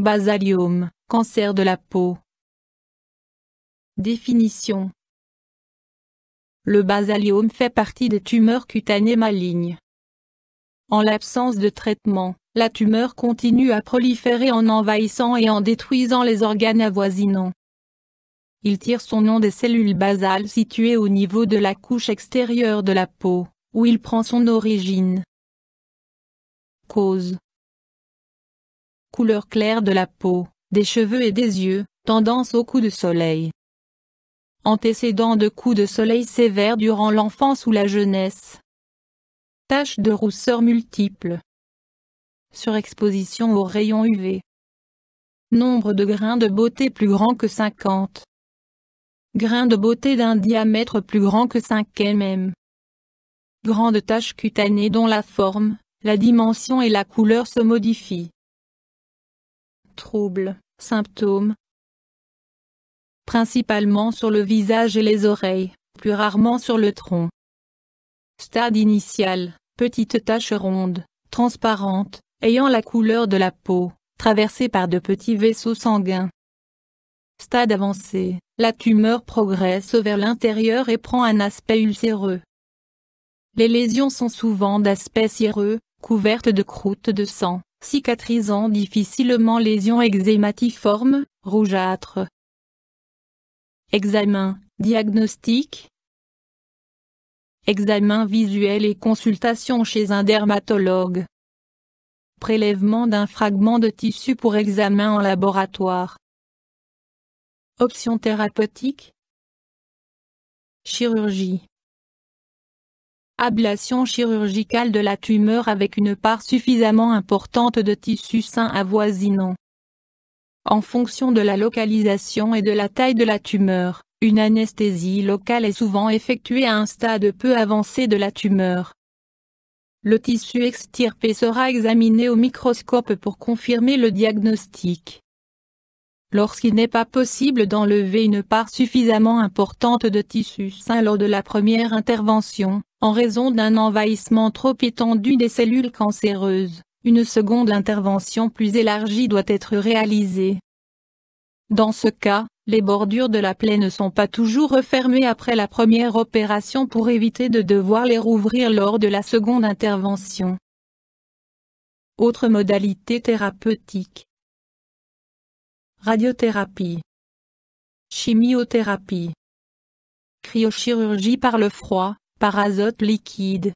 Basaliome, cancer de la peau. Définition. Le basaliome fait partie des tumeurs cutanées malignes. En l'absence de traitement, la tumeur continue à proliférer en envahissant et en détruisant les organes avoisinants. Il tire son nom des cellules basales situées au niveau de la couche extérieure de la peau, où il prend son origine. Cause. Couleur claire de la peau, des cheveux et des yeux, tendance au coup de soleil. Antécédent de coups de soleil sévères durant l'enfance ou la jeunesse. Taches de rousseur multiples. Surexposition aux rayons UV. Nombre de grains de beauté plus grand que 50. Grains de beauté d'un diamètre plus grand que 5 mm. Grandes taches cutanées dont la forme, la dimension et la couleur se modifient. Troubles, symptômes. Principalement sur le visage et les oreilles, plus rarement sur le tronc. Stade initial, petite tache ronde, transparente, ayant la couleur de la peau, traversée par de petits vaisseaux sanguins. Stade avancé, la tumeur progresse vers l'intérieur et prend un aspect ulcéreux. Les lésions sont souvent d'aspect cireux, couvertes de croûtes de sang, cicatrisant difficilement lésions eczématiformes, rougeâtres. Examen, diagnostic. Examen visuel et consultation chez un dermatologue. Prélèvement d'un fragment de tissu pour examen en laboratoire. Option thérapeutique. Chirurgie. Ablation chirurgicale de la tumeur avec une part suffisamment importante de tissu sain avoisinant. En fonction de la localisation et de la taille de la tumeur, une anesthésie locale est souvent effectuée à un stade peu avancé de la tumeur. Le tissu extirpé sera examiné au microscope pour confirmer le diagnostic. Lorsqu'il n'est pas possible d'enlever une part suffisamment importante de tissu sain lors de la première intervention, en raison d'un envahissement trop étendu des cellules cancéreuses, une seconde intervention plus élargie doit être réalisée. Dans ce cas, les bordures de la plaie ne sont pas toujours refermées après la première opération pour éviter de devoir les rouvrir lors de la seconde intervention. Autre modalité thérapeutique. Radiothérapie. Chimiothérapie. Cryochirurgie par le froid, par azote liquide.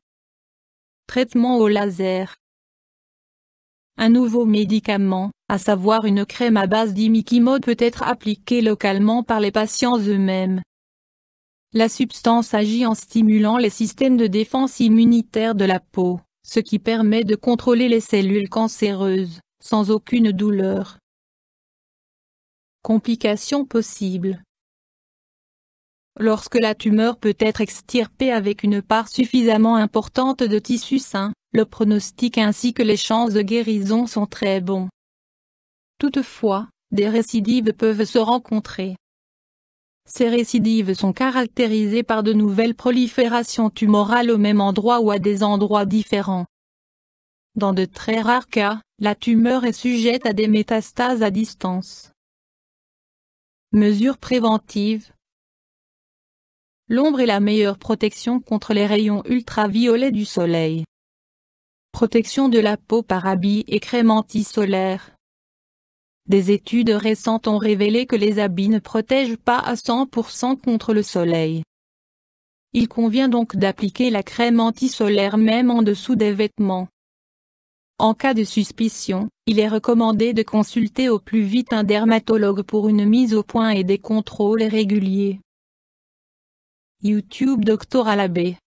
Traitement au laser. Un nouveau médicament, à savoir une crème à base d'imiquimod peut être appliquée localement par les patients eux-mêmes. La substance agit en stimulant les systèmes de défense immunitaire de la peau, ce qui permet de contrôler les cellules cancéreuses, sans aucune douleur. Complications possibles. Lorsque la tumeur peut être extirpée avec une part suffisamment importante de tissu sain, le pronostic ainsi que les chances de guérison sont très bons. Toutefois, des récidives peuvent se rencontrer. Ces récidives sont caractérisées par de nouvelles proliférations tumorales au même endroit ou à des endroits différents. Dans de très rares cas, la tumeur est sujette à des métastases à distance. Mesures préventives. L'ombre est la meilleure protection contre les rayons ultraviolets du soleil. Protection de la peau par habits et crème anti-solaire. Des études récentes ont révélé que les habits ne protègent pas à 100% contre le soleil. Il convient donc d'appliquer la crème anti-solaire même en dessous des vêtements. En cas de suspicion, il est recommandé de consulter au plus vite un dermatologue pour une mise au point et des contrôles réguliers. YouTube Dr Alabé.